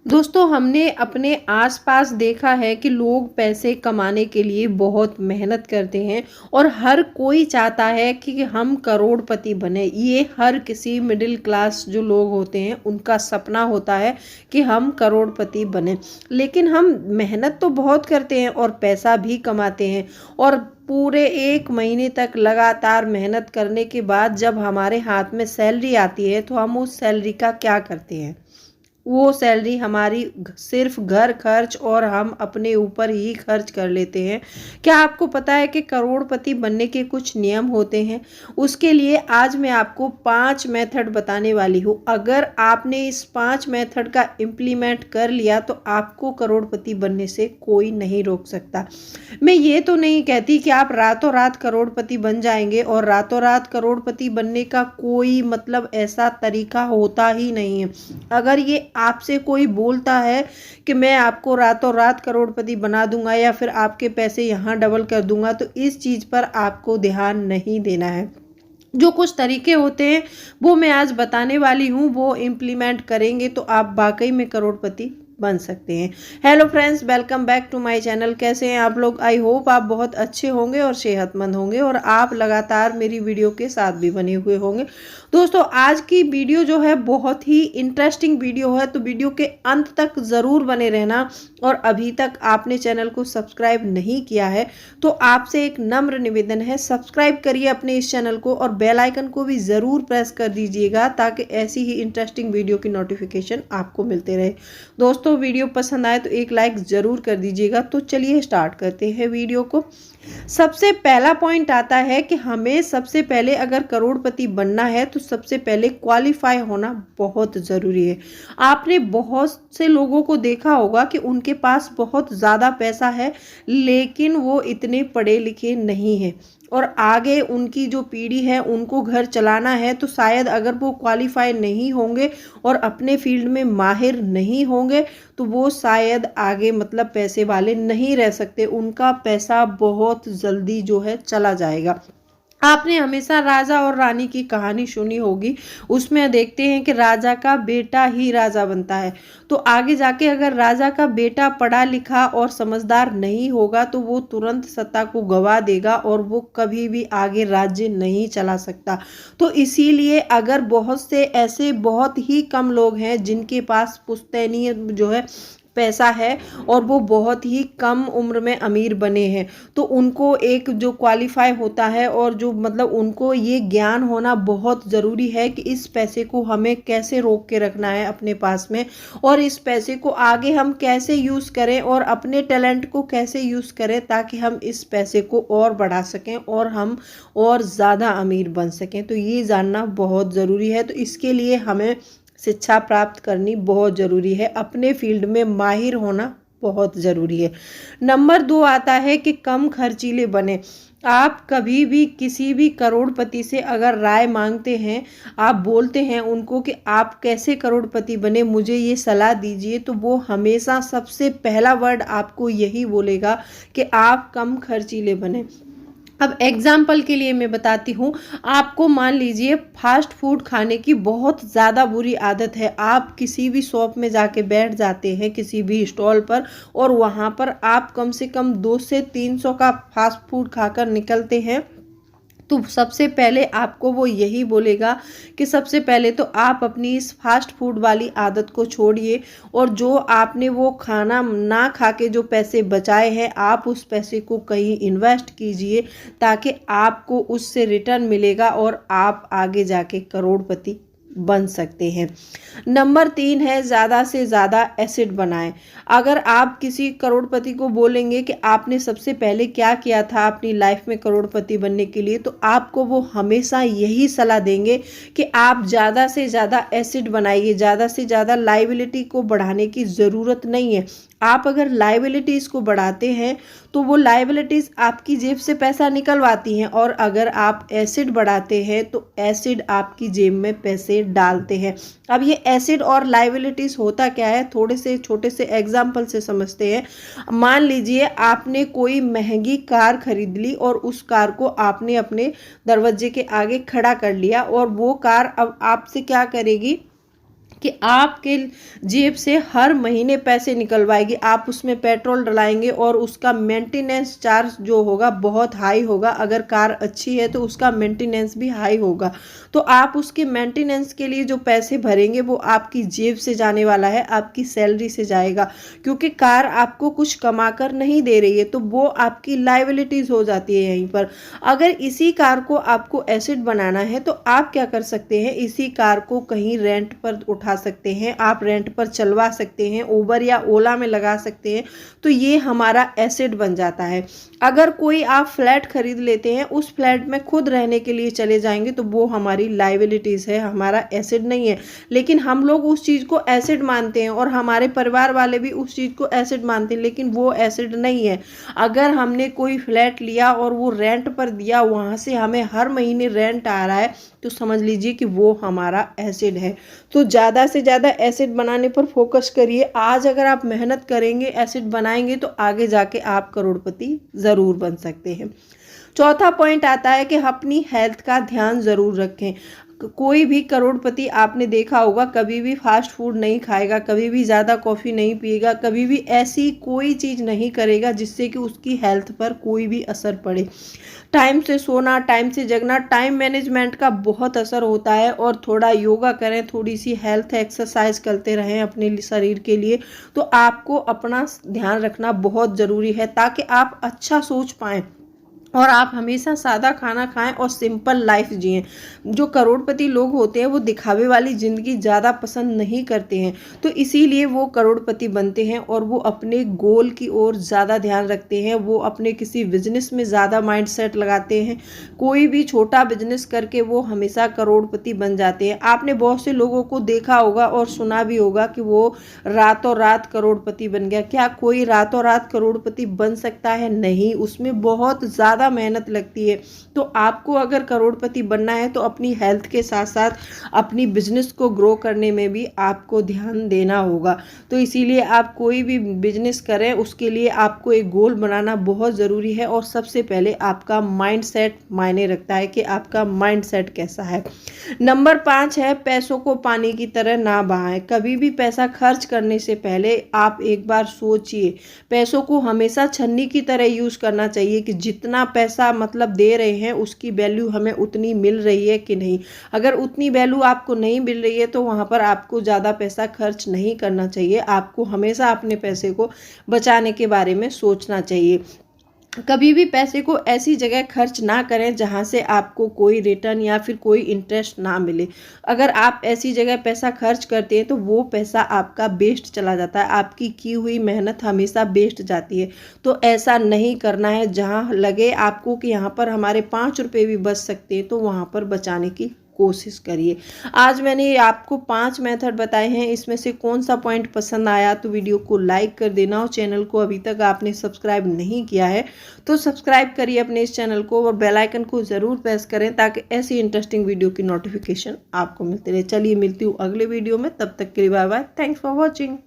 दोस्तों हमने अपने आसपास देखा है कि लोग पैसे कमाने के लिए बहुत मेहनत करते हैं और हर कोई चाहता है कि हम करोड़पति बने। ये हर किसी मिडिल क्लास जो लोग होते हैं उनका सपना होता है कि हम करोड़पति बने। लेकिन हम मेहनत तो बहुत करते हैं और पैसा भी कमाते हैं और पूरे 1 महीने तक लगातार मेहनत करने के बाद जब हमारे हाथ में सैलरी आती है तो हम उस सैलरी का क्या करते हैं। वो सैलरी हमारी सिर्फ घर खर्च और हम अपने ऊपर ही खर्च कर लेते हैं। क्या आपको पता है कि करोड़पति बनने के कुछ नियम होते हैं? उसके लिए आज मैं आपको 5 मेथड बताने वाली हूँ। अगर आपने इस 5 मेथड का इम्प्लीमेंट कर लिया तो आपको करोड़पति बनने से कोई नहीं रोक सकता। मैं ये तो नहीं कहती कि आप रातों रात करोड़पति बन जाएंगे और रातों रात करोड़पति बनने का कोई मतलब ऐसा तरीका होता ही नहीं है। अगर ये आपसे कोई बोलता है कि मैं आपको रातों रात करोड़पति बना दूंगा या फिर आपके पैसे यहाँ डबल कर दूंगा, तो इस चीज़ पर आपको ध्यान नहीं देना है। जो कुछ तरीके होते हैं वो मैं आज बताने वाली हूँ, वो इम्प्लीमेंट करेंगे तो आप वाकई में करोड़पति बन सकते हैं। Hello friends, welcome back to my channel. कैसे हैं आप लोग? आई होप आप बहुत अच्छे होंगे और सेहतमंद होंगे और आप लगातार मेरी वीडियो के साथ भी बने हुए होंगे। दोस्तों आज की वीडियो जो है बहुत ही इंटरेस्टिंग वीडियो है, तो वीडियो के अंत तक ज़रूर बने रहना। और अभी तक आपने चैनल को सब्सक्राइब नहीं किया है तो आपसे एक नम्र निवेदन है, सब्सक्राइब करिए अपने इस चैनल को और बेल आइकन को भी ज़रूर प्रेस कर दीजिएगा ताकि ऐसी ही इंटरेस्टिंग वीडियो की नोटिफिकेशन आपको मिलते रहे। दोस्तों वीडियो पसंद आए तो एक लाइक ज़रूर कर दीजिएगा। तो चलिए स्टार्ट करते हैं वीडियो को। सबसे पहला पॉइंट आता है कि हमें सबसे पहले अगर करोड़पति बनना है तो सबसे पहले क्वालिफाई होना बहुत ज़रूरी है। आपने बहुत से लोगों को देखा होगा कि उनके पास बहुत ज़्यादा पैसा है लेकिन वो इतने पढ़े लिखे नहीं हैं और आगे उनकी जो पीढ़ी है उनको घर चलाना है, तो शायद अगर वो क्वालिफाई नहीं होंगे और अपने फील्ड में माहिर नहीं होंगे तो वो शायद आगे मतलब पैसे वाले नहीं रह सकते। उनका पैसा बहुत जल्दी जो है चला जाएगा। आपने हमेशा राजा और रानी की कहानी सुनी होगी, उसमें देखते हैं कि राजा का बेटा ही राजा बनता है। तो आगे जाके अगर राजा का बेटा पढ़ा लिखा और समझदार नहीं होगा तो वो तुरंत सत्ता को गवा देगा और वो कभी भी आगे राज्य नहीं चला सकता। तो इसीलिए अगर बहुत से ऐसे बहुत ही कम लोग हैं जिनके पास पुश्तैनी जो है पैसा है और वो बहुत ही कम उम्र में अमीर बने हैं, तो उनको एक जो क्वालिफाई होता है और जो मतलब उनको ये ज्ञान होना बहुत ज़रूरी है कि इस पैसे को हमें कैसे रोक के रखना है अपने पास में और इस पैसे को आगे हम कैसे यूज़ करें और अपने टैलेंट को कैसे यूज़ करें ताकि हम इस पैसे को और बढ़ा सकें और हम और ज़्यादा अमीर बन सकें। तो ये जानना बहुत ज़रूरी है। तो इसके लिए हमें शिक्षा प्राप्त करनी बहुत ज़रूरी है, अपने फील्ड में माहिर होना बहुत ज़रूरी है। नंबर 2 आता है कि कम खर्चीले बने। आप कभी भी किसी भी करोड़पति से अगर राय मांगते हैं, आप बोलते हैं उनको कि आप कैसे करोड़पति बने, मुझे ये सलाह दीजिए, तो वो हमेशा सबसे पहला वर्ड आपको यही बोलेगा कि आप कम खर्चीले बने। अब एग्जाम्पल के लिए मैं बताती हूँ, आपको मान लीजिए फास्ट फूड खाने की बहुत ज़्यादा बुरी आदत है। आप किसी भी शॉप में जाके बैठ जाते हैं किसी भी स्टॉल पर और वहाँ पर आप कम से कम 200 से 300 का फास्ट फूड खाकर निकलते हैं, तो सबसे पहले आपको वो यही बोलेगा कि सबसे पहले तो आप अपनी इस फास्ट फूड वाली आदत को छोड़िए और जो आपने वो खाना ना खा के जो पैसे बचाए हैं आप उस पैसे को कहीं इन्वेस्ट कीजिए ताकि आपको उससे रिटर्न मिलेगा और आप आगे जाके करोड़पति बन सकते हैं। नंबर 3 है ज़्यादा से ज़्यादा एसेट बनाएं। अगर आप किसी करोड़पति को बोलेंगे कि आपने सबसे पहले क्या किया था अपनी लाइफ में करोड़पति बनने के लिए, तो आपको वो हमेशा यही सलाह देंगे कि आप ज़्यादा से ज़्यादा एसेट बनाइए, ज़्यादा से ज़्यादा लायबिलिटी को बढ़ाने की ज़रूरत नहीं है। आप अगर लायबिलिटीज़ को बढ़ाते हैं तो वो लायबिलिटीज़ आपकी जेब से पैसा निकलवाती हैं और अगर आप एसिड बढ़ाते हैं तो एसिड आपकी जेब में पैसे डालते हैं। अब ये एसिड और लायबिलिटीज़ होता क्या है, थोड़े से छोटे से एग्जाम्पल से समझते हैं। मान लीजिए आपने कोई महंगी कार खरीद ली और उस कार को आपने अपने दरवाजे के आगे खड़ा कर लिया और वो कार अब आपसे क्या करेगी कि आपके जेब से हर महीने पैसे निकलवाएगी। आप उसमें पेट्रोल डलाएंगे और उसका मेंटेनेंस चार्ज जो होगा बहुत हाई होगा। अगर कार अच्छी है तो उसका मेंटेनेंस भी हाई होगा। तो आप उसके मेंटेनेंस के लिए जो पैसे भरेंगे वो आपकी जेब से जाने वाला है, आपकी सैलरी से जाएगा, क्योंकि कार आपको कुछ कमा कर नहीं दे रही है, तो वो आपकी लाइबिलिटीज हो जाती है यहीं पर। अगर इसी कार को आपको एसेट बनाना है तो आप क्या कर सकते हैं, इसी कार को कहीं रेंट पर उठा सकते हैं, आप रेंट पर चलवा सकते हैं, उबर या ओला में लगा सकते हैं, तो ये हमारा एसेट बन जाता है। अगर कोई आप फ्लैट खरीद लेते हैं, उस फ्लैट में खुद रहने के लिए चले जाएंगे, तो वो हमारी लाइबिलिटीज है, हमारा एसेट नहीं है। लेकिन हम लोग उस चीज़ को एसेट मानते हैं और हमारे परिवार वाले भी उस चीज़ को एसेट मानते हैं, लेकिन वो एसेट नहीं है। अगर हमने कोई फ्लैट लिया और वो रेंट पर दिया, वहाँ से हमें हर महीने रेंट आ रहा है, तो समझ लीजिए कि वो हमारा एसेट है। तो ज़्यादा से ज़्यादा एसेट बनाने पर फोकस करिए। आज अगर आप मेहनत करेंगे, एसेट बनाएंगे, तो आगे जाके आप करोड़पति ज़रूर बन सकते हैं। चौथा पॉइंट आता है कि अपनी हेल्थ का ध्यान ज़रूर रखें। कोई भी करोड़पति आपने देखा होगा कभी भी फास्ट फूड नहीं खाएगा, कभी भी ज़्यादा कॉफ़ी नहीं पिएगा, कभी भी ऐसी कोई चीज़ नहीं करेगा जिससे कि उसकी हेल्थ पर कोई भी असर पड़े। टाइम से सोना, टाइम से जगना, टाइम मैनेजमेंट का बहुत असर होता है। और थोड़ा योगा करें, थोड़ी सी हेल्थ एक्सरसाइज करते रहें अपने शरीर के लिए, तो आपको अपना ध्यान रखना बहुत ज़रूरी है, ताकि आप अच्छा सोच पाएँ और आप हमेशा सादा खाना खाएं और सिंपल लाइफ जिएं। जो करोड़पति लोग होते हैं वो दिखावे वाली ज़िंदगी ज़्यादा पसंद नहीं करते हैं, तो इसीलिए वो करोड़पति बनते हैं और वो अपने गोल की ओर ज़्यादा ध्यान रखते हैं। वो अपने किसी बिजनेस में ज़्यादा माइंडसेट लगाते हैं। कोई भी छोटा बिजनेस करके वो हमेशा करोड़पति बन जाते हैं। आपने बहुत से लोगों को देखा होगा और सुना भी होगा कि वो रातों रात करोड़पति बन गया। क्या कोई रातों रात करोड़पति बन सकता है? नहीं, उसमें बहुत ज़्यादा मेहनत लगती है। तो आपको अगर करोड़पति बनना है तो अपनी हेल्थ के साथ साथ अपनी बिजनेस को ग्रो करने में भी आपको ध्यान देना होगा। तो इसीलिए आप कोई भी बिजनेस करें, उसके लिए आपको एक गोल बनाना बहुत ज़रूरी है। और सबसे पहले आपका माइंडसेट मायने रखता है कि आपका माइंडसेट कैसा है। नंबर 5 है, पैसों को पानी की तरह ना बहाएं। कभी भी पैसा खर्च करने से पहले आप एक बार सोचिए। पैसों को हमेशा छन्नी की तरह यूज़ करना चाहिए कि जितना पैसा मतलब दे रहे हैं उसकी वैल्यू हमें उतनी मिल रही है कि नहीं। अगर उतनी वैल्यू आपको नहीं मिल रही है तो वहाँ पर आपको ज़्यादा पैसा खर्च नहीं करना चाहिए। आपको हमेशा अपने पैसे को बचाने के बारे में सोचना चाहिए। कभी भी पैसे को ऐसी जगह खर्च ना करें जहां से आपको कोई रिटर्न या फिर कोई इंटरेस्ट ना मिले। अगर आप ऐसी जगह पैसा खर्च करते हैं तो वो पैसा आपका वेस्ट चला जाता है, आपकी की हुई मेहनत हमेशा वेस्ट जाती है। तो ऐसा नहीं करना है। जहां लगे आपको कि यहाँ पर हमारे 5 रुपये भी बच सकते हैं तो वहाँ पर बचाने की कोशिश करिए। आज मैंने आपको 5 मेथड बताए हैं, इसमें से कौन सा पॉइंट पसंद आया तो वीडियो को लाइक कर देना। और चैनल को अभी तक आपने सब्सक्राइब नहीं किया है तो सब्सक्राइब करिए अपने इस चैनल को और बेल आइकन को ज़रूर प्रेस करें ताकि ऐसी इंटरेस्टिंग वीडियो की नोटिफिकेशन आपको मिलती रहे। चलिए मिलती हूँ अगले वीडियो में, तब तक के लिए bye bye. Thanks for watching.